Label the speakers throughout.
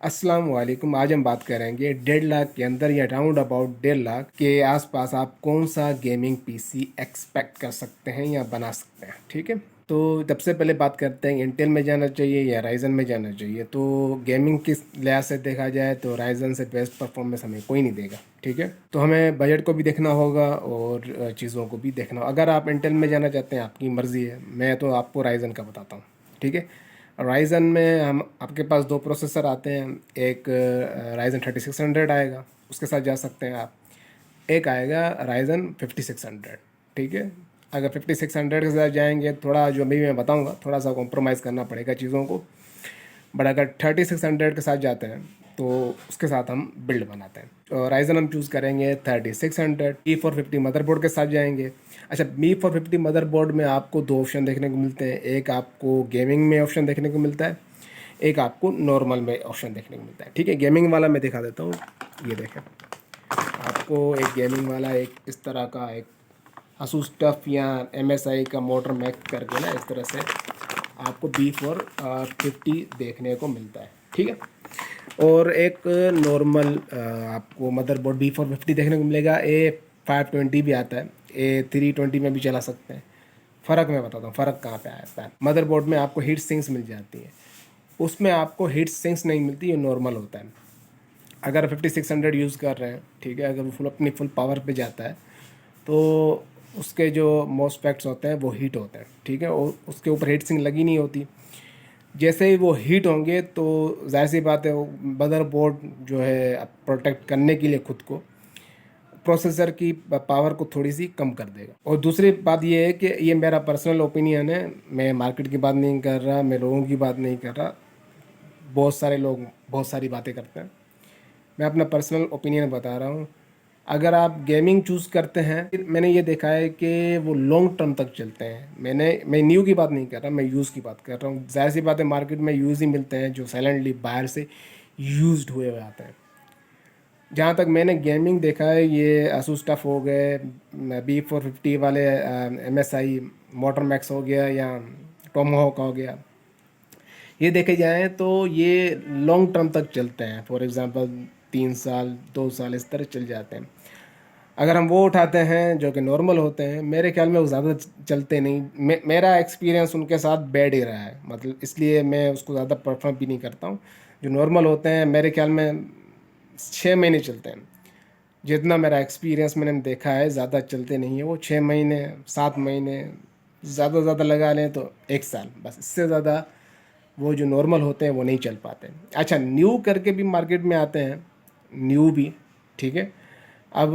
Speaker 1: अस्सलाम वालेकुम। आज हम बात करेंगे 1.5 लाख के अंदर या राउंड अबाउट 1.5 लाख के आसपास आप कौन सा गेमिंग पीसी एक्सपेक्ट कर सकते हैं या बना सकते हैं। ठीक है, तो सबसे पहले बात करते हैं इंटेल में जाना चाहिए या राइजन में जाना चाहिए। तो गेमिंग के लिहाज से देखा जाए तो राइजन से बेस्ट परफॉर्मेंस हमें कोई नहीं देगा। ठीक है, तो हमें बजट को भी देखना होगा और चीज़ों को भी देखना होगा। अगर आप इंटेल में जाना चाहते हैं आपकी मर्ज़ी है, मैं तो आपको राइजन का बताता हूँ। ठीक है, राइजन में हम आपके पास दो प्रोसेसर आते हैं। एक राइजन 3600 आएगा, उसके साथ जा सकते हैं आप। एक आएगा राइजन 5600। ठीक है, अगर 5600 के साथ जाएंगे थोड़ा जो अभी मैं बताऊंगा थोड़ा सा कॉम्प्रोमाइज़ करना पड़ेगा चीज़ों को। बट अगर 3600 के साथ जाते हैं तो उसके साथ हम बिल्ड बनाते हैं। तो राइजन हम चूज़ करेंगे 3600। E450 मदरबोर्ड के साथ जाएंगे। अच्छा, E450 मदरबोर्ड में आपको दो ऑप्शन देखने को मिलते हैं। एक आपको गेमिंग में ऑप्शन देखने को मिलता है, एक आपको नॉर्मल में ऑप्शन देखने को मिलता है। ठीक है, गेमिंग वाला मैं दिखा देता हूँ। ये देखें, आपको एक गेमिंग वाला एक इस तरह का एक असूस टफ या MSI का मोटर मैक करके ना इस तरह से आपको B450 देखने को मिलता है। ठीक है, और एक नॉर्मल आपको मदरबोर्ड B450 देखने को मिलेगा। A520 भी आता है, A320 में भी चला सकते हैं। फ़र्क मैं बताता हूँ, फ़र्क कहाँ पे आता है। मदरबोर्ड में आपको हीट सिंक्स मिल जाती है, उसमें आपको हीट सिंक्स नहीं मिलती, ये नॉर्मल होता है। अगर 5600 यूज़ कर रहे हैं, ठीक है, अगर वो अपनी फुल पावर पे जाता है तो उसके जो मोस्फेट्स होते हैं वो हीट होते हैं। ठीक है, और उसके ऊपर हीट सिंक लगी नहीं होती। जैसे ही वो हीट होंगे तो जाहिर सी बात है वो मदरबोर्ड जो है प्रोटेक्ट करने के लिए खुद को प्रोसेसर की पावर को थोड़ी सी कम कर देगा। और दूसरी बात ये है कि ये मेरा पर्सनल ओपिनियन है, मैं मार्केट की बात नहीं कर रहा, मैं लोगों की बात नहीं कर रहा। बहुत सारे लोग बहुत सारी बातें करते हैं, मैं अपना पर्सनल ओपिनियन बता रहा हूँ। अगर आप गेमिंग चूज़ करते हैं, मैंने ये देखा है कि वो लॉन्ग टर्म तक चलते हैं। मैं न्यू की बात नहीं कर रहा, मैं यूज़ की बात कर रहा हूँ। जाहिर सी बात है मार्केट में यूज़ ही मिलते हैं जो साइलेंटली बाहर से यूज्ड हुए हुए आते हैं। जहाँ तक मैंने गेमिंग देखा है, ये asus टफ हो गए, B450 वाले, MSI मोटर मैक्स हो गया या टोमाहॉक हो गया, ये देखे जाएँ तो ये लॉन्ग टर्म तक चलते हैं। फॉर एग्ज़ाम्पल 3 साल 2 साल इस तरह चल जाते हैं। अगर हम वो उठाते हैं जो कि नॉर्मल होते हैं, मेरे ख्याल में वो ज़्यादा चलते नहीं। मेरा एक्सपीरियंस उनके साथ बैड ही रहा है, मतलब इसलिए मैं उसको ज़्यादा प्रेफर भी नहीं करता हूँ। जो नॉर्मल होते हैं मेरे ख्याल में 6 महीने चलते हैं। जितना मेरा एक्सपीरियंस मैंने देखा है, ज़्यादा चलते नहीं है वो। 6 महीने 7 महीने, ज़्यादा ज़्यादा लगा लें तो 1 साल, बस इससे ज़्यादा वो जो नॉर्मल होते हैं वो नहीं चल पाते। अच्छा, न्यू करके भी मार्केट में आते हैं, न्यू भी। ठीक है, अब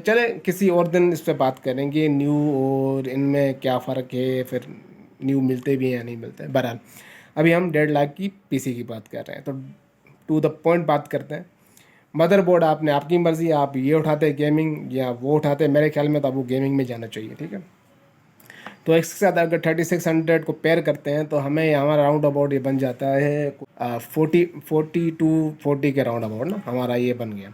Speaker 1: चले किसी और दिन इस पर बात करेंगे न्यू और इनमें क्या फ़र्क है, फिर न्यू मिलते भी हैं या नहीं मिलते। बहरहाल अभी हम 1.5 लाख की पीसी की बात कर रहे हैं, तो टू द पॉइंट बात करते हैं। मदरबोर्ड आपने आपकी मर्ज़ी, आप ये उठाते हैं गेमिंग या वो उठाते हैं। मेरे ख्याल में तो आपको गेमिंग में जाना चाहिए। ठीक है, तो इसके साथ अगर 3600 को पेयर करते हैं तो हमें हमारा राउंड अबाउट ये बन जाता है 40 के राउंड अबाउट ना हमारा ये बन गया।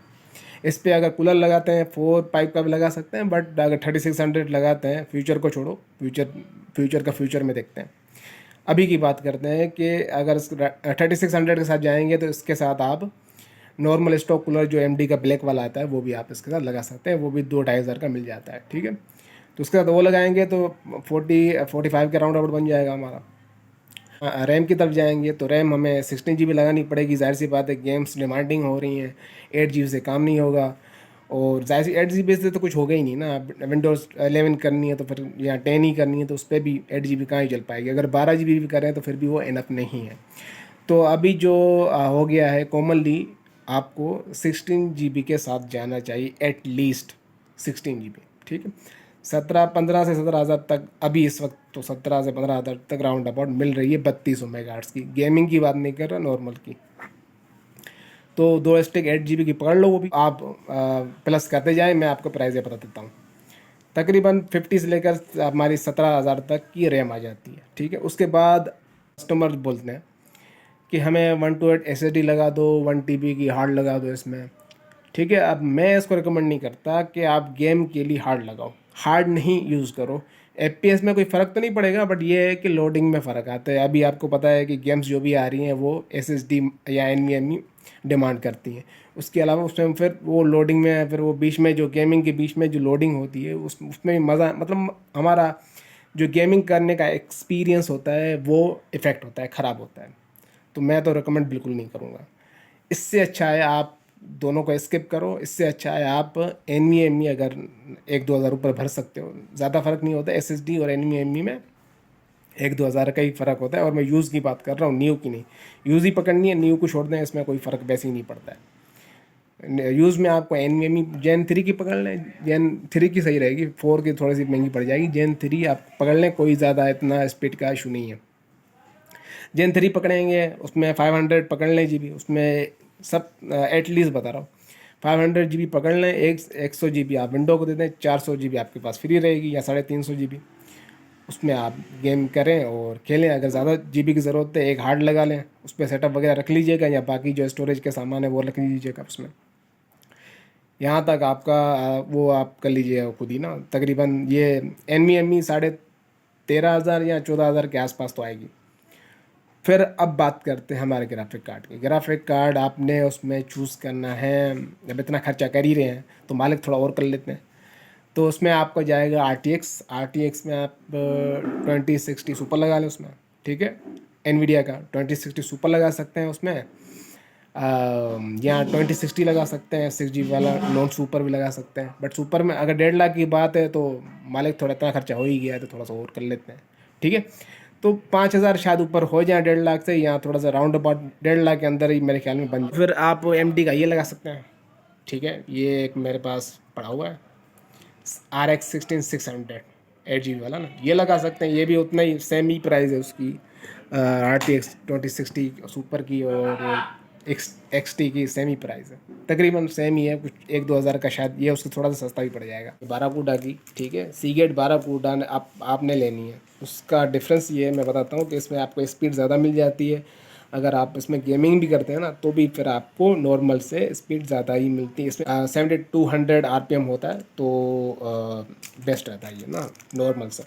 Speaker 1: इस पे अगर कूलर लगाते हैं 4 पाइप का भी लगा सकते हैं, बट अगर 3600 लगाते हैं, फ्यूचर को छोड़ो, फ्यूचर का फ्यूचर में देखते हैं। अभी की बात करते हैं कि अगर 3600 के साथ जाएंगे तो इसके साथ आप नॉर्मल स्टॉक कूलर जो MD का ब्लैक वाला आता है वो भी आप इसके साथ लगा सकते हैं, वो भी 2-2.5 हज़ार का मिल जाता है। ठीक है, तो उसके साथ वो लगाएंगे तो 40-45 के राउंड अबाउट बन जाएगा हमारा। रैम की तरफ जाएंगे तो रैम हमें 16 GB लगानी पड़ेगी। जाहिर सी बात है गेम्स डिमांडिंग हो रही हैं, 8 GB से काम नहीं होगा। और जाहिर सी 8 GB से तो कुछ होगा ही नहीं ना। विंडोज़ 11 करनी है तो फिर या 10 ही करनी है तो उस पर भी 8 GB कहाँ ही चल पाएगी। अगर 12 GB भी करें तो फिर भी वो इनफ नहीं है। तो अभी जो हो गया है कॉमनली, आपको 16 GB के साथ जाना चाहिए, एट लीस्ट 16 GB। ठीक है, 15 से 17 हज़ार तक अभी इस वक्त तो 17 से 15 हज़ार तक राउंड अबाउट मिल रही है 3200 मेगाहर्ट्ज़ की। गेमिंग की बात नहीं कर रहा, नॉर्मल की। तो दो स्टिक 8 GB की पकड़ लो, वो भी आप प्लस करते जाएं, मैं आपको प्राइस बता देता हूँ। तकरीबन 50 से लेकर हमारी 17 हज़ार तक की रैम आ जाती है। ठीक है, उसके बाद कस्टमर बोलते हैं कि हमें 128 SSD लगा दो, 1 TB की हार्ड लगा दो इसमें। ठीक है, अब मैं इसको रिकमेंड नहीं करता कि आप गेम के लिए हार्ड लगाओ, हार्ड नहीं यूज़ करो। FPS में कोई फ़र्क तो नहीं पड़ेगा, बट ये है कि लोडिंग में फ़र्क आता है। अभी आपको पता है कि गेम्स जो भी आ रही हैं वो SSD या NVMe डिमांड करती हैं। उसके अलावा उसमें फिर वो लोडिंग में फिर वो बीच में जो गेमिंग के बीच में जो लोडिंग होती है उसमें भी मज़ा, मतलब हमारा जो गेमिंग करने का एक्सपीरियंस होता है वो इफ़ेक्ट होता है, ख़राब होता है। तो मैं तो रिकमेंड बिल्कुल नहीं करूँगा। इससे अच्छा है आप दोनों को स्किप करो। इससे अच्छा है आप NVMe अगर 1-2 हज़ार ऊपर भर सकते हो, ज़्यादा फ़र्क नहीं होता SSD और NVMe में, 1-2 हज़ार का ही फ़र्क होता है। और मैं यूज़ की बात कर रहा हूँ, न्यू की नहीं। यूज़ ही पकड़नी है, न्यू को छोड़ दें, इसमें कोई फ़र्क वैसे ही नहीं पड़ता है। यूज़ में आपको NVMe Gen 3 की पकड़ लें, Gen 3 की सही रहेगी, 4 की थोड़ी सी महंगी पड़ जाएगी। Gen 3 आप पकड़ लें, कोई ज़्यादा इतना स्पीड का इशू नहीं है। Gen 3 पकड़ेंगे, उसमें 500 पकड़ लें GB, उसमें सब एटलीस्ट बता रहा हूँ 500 GB पकड़ लें। 100 GB आप विंडो को दे दें, 400 GB आपके पास फ्री रहेगी, या 350 GB। उसमें आप गेम करें और खेलें। अगर ज़्यादा GB की ज़रूरत है, एक हार्ड लगा लें, उस पर सेटअप वगैरह रख लीजिएगा, या बाकी जो स्टोरेज के सामान है वो रख लीजिएगा उसमें। यहाँ तक आपका वो आप कर लीजिएगा खुद ही ना। तकरीबन ये NVMe 13,500 या 14,000 के आसपास तो आएगी। फिर अब बात करते हैं हमारे ग्राफिक कार्ड की। ग्राफिक कार्ड आपने उसमें चूज़ करना है। जब इतना खर्चा कर ही रहे हैं तो मालिक थोड़ा और कर लेते हैं। तो उसमें आपका जाएगा RTX में आप 2060 सुपर लगा लें उसमें, ठीक है। NVIDIA का 2060 सुपर लगा सकते हैं उसमें, या 2060 लगा सकते हैं, 6 GB वाला नॉन सुपर भी लगा सकते हैं। बट सुपर में अगर 1.5 लाख की बात है तो मालिक थोड़ा इतना खर्चा हो ही गया है, तो थोड़ा सा और कर लेते हैं, ठीक है। तो 5,000 शायद ऊपर हो जाए 1.5 लाख से, या थोड़ा सा राउंड अबाउट 1.5 लाख के अंदर ही मेरे ख्याल में बन जाए। फिर आप MD का ये लगा सकते हैं, ठीक है। ये एक मेरे पास पड़ा हुआ है RX 16600 8 GB वाला ना, ये लगा सकते हैं। ये भी उतना ही सेम ही प्राइस है उसकी, RTX 2060 सुपर की और XT की सेम ही प्राइस है, तकरीबन सेम ही है। कुछ 1-2 हज़ार का शायद ये उससे थोड़ा सा सस्ता भी पड़ जाएगा। बाराकूडा की, ठीक है, सीगेट बाराकूडा आपने लेनी है। उसका डिफरेंस ये है, मैं बताता हूँ कि इसमें आपको स्पीड ज़्यादा मिल जाती है। अगर आप इसमें गेमिंग भी करते हैं ना, तो भी फिर आपको नॉर्मल से स्पीड ज़्यादा ही मिलती है। इसमें 7200 RPM होता है, तो बेस्ट रहता है ये ना नॉर्मल से।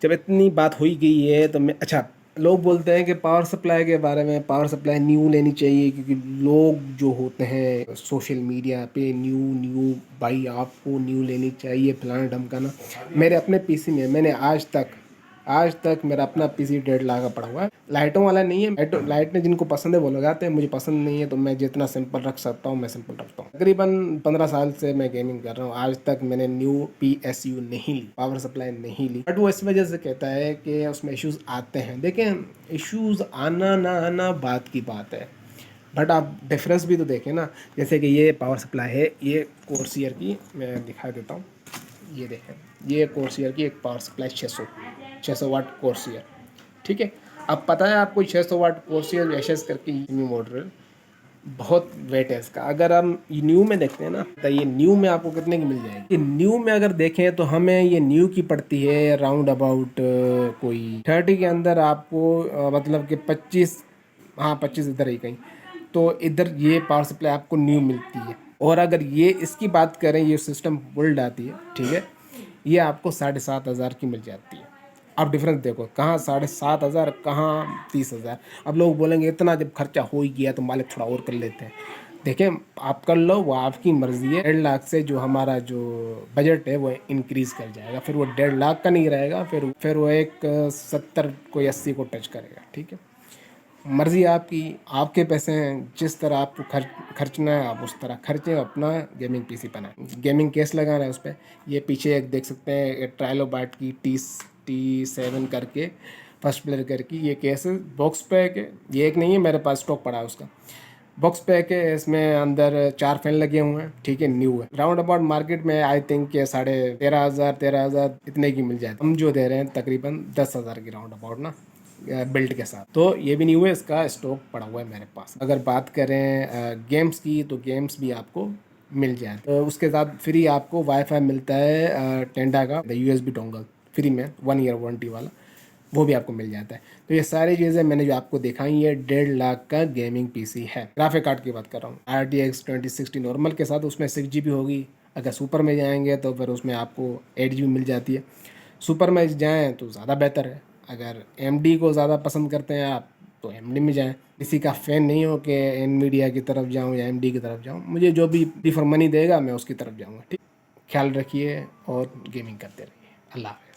Speaker 1: जब इतनी बात हो ही गई है तो मैं, अच्छा, लोग बोलते हैं कि पावर सप्लाई के बारे में, पावर सप्लाई न्यू लेनी चाहिए, क्योंकि लोग जो होते हैं सोशल मीडिया पे न्यू न्यू, भाई आपको न्यू लेनी चाहिए फलाना ढमकाना। मेरे अपने PC में मैंने आज तक मेरा अपना PC 1.5 लाख का पड़ा हुआ है। लाइटों वाला नहीं है, लाइट ने जिनको पसंद है वो लगाते हैं, मुझे पसंद नहीं है, तो मैं जितना सिंपल रख सकता हूँ मैं सिंपल रखता हूँ। तकरीबन 15 साल से मैं गेमिंग कर रहा हूँ, आज तक मैंने न्यू PSU नहीं ली, पावर सप्लाई नहीं ली। बट वो इस वजह से कहता है कि उसमें इश्यूज़ आते हैं। देखें, इश्यूज़ आना ना आना बात की बात है, बट आप डिफरेंस भी तो देखें ना। जैसे कि ये पावर सप्लाई है, ये कोर्सियर की, मैं दिखा देता हूँ, ये देखें, ये कोर्सियर की एक पावर सप्लाई 600 वाट कोर्सियर, ठीक है। अब पता है आपको 600 वाट कोर्सियर एशेस करके मॉडल बहुत वेट है इसका। अगर हम न्यू में देखते हैं ना, तो ये न्यू में आपको कितने की मिल जाएगी। न्यू में अगर देखें तो हमें ये न्यू की पड़ती है राउंड अबाउट कोई 30 के अंदर आपको, मतलब कि 25, हाँ 25 इधर ही कहीं, तो इधर ये पावर सप्लाई आपको न्यू मिलती है। और अगर ये इसकी बात करें, ये सिस्टम बुल्ड आती है, ठीक है, ये आपको 7,500 की मिल जाती है। अब डिफरेंस देखो, कहाँ 7,500, कहाँ 30,000। अब लोग बोलेंगे इतना जब खर्चा हो ही गया तो मालिक थोड़ा और कर लेते हैं। देखें, आप कर लो, वो आपकी मर्ज़ी है। 1.5 लाख से जो हमारा जो बजट है वो इंक्रीज़ कर जाएगा, फिर वो 1.5 लाख का नहीं रहेगा, फिर वो एक 70 को 80 को टच करेगा, ठीक है। मर्ज़ी आपकी, आपके पैसे हैं, जिस तरह आपको खर्चना है आप उस तरह खर्चें, अपना गेमिंग PC बनाएं। गेमिंग केस लगाना है उस पर। ये पीछे एक देख सकते हैं ट्राइलोबाट की T7 करके, फर्स्ट प्लेयर करके ये केस है। बॉक्स पैक है, ये एक नहीं है, मेरे पास स्टॉक पड़ा है उसका। बॉक्स पैक है, इसमें अंदर 4 फैन लगे हुए हैं, ठीक है, न्यू है। राउंड अबाउट मार्केट में आई थिंक ये 13,500 इतने की मिल जाए। हम जो दे रहे हैं तकरीबन 10,000 की राउंड अबाउट ना, बिल्ट के साथ। तो ये भी नहीं हुआ, इसका स्टॉक पड़ा हुआ है मेरे पास। अगर बात करें गेम्स की, तो गेम्स भी आपको मिल जाए। तो उसके साथ फ्री आपको वाईफाई मिलता है, टेंडा का USB डोंगल फ्री में, 1 ईयर वारंटी वाला, वो भी आपको मिल जाता है। तो ये सारी चीज़ें मैंने जो आपको दिखाई, ये 1.5 लाख का गेमिंग PC है। ग्राफिक कार्ड की बात कर रहा हूँ, RTX 2060 नॉर्मल के साथ, उसमें 6 GB होगी, अगर सुपर में जाएंगे तो फिर उसमें आपको 8 GB मिल जाती है। सुपर में जाएँ तो ज़्यादा बेहतर है। अगर AMD को ज़्यादा पसंद करते हैं आप तो AMD में जाएँ। किसी का फ़ैन नहीं हो कि एनवीडिया की तरफ जाऊँ या AMD की तरफ जाऊँ, मुझे जो भी फॉर मनी देगा मैं उसकी तरफ जाऊँगा। ठीक, ख्याल रखिए और गेमिंग करते रहिए। अल्लाह हाफ़िज़।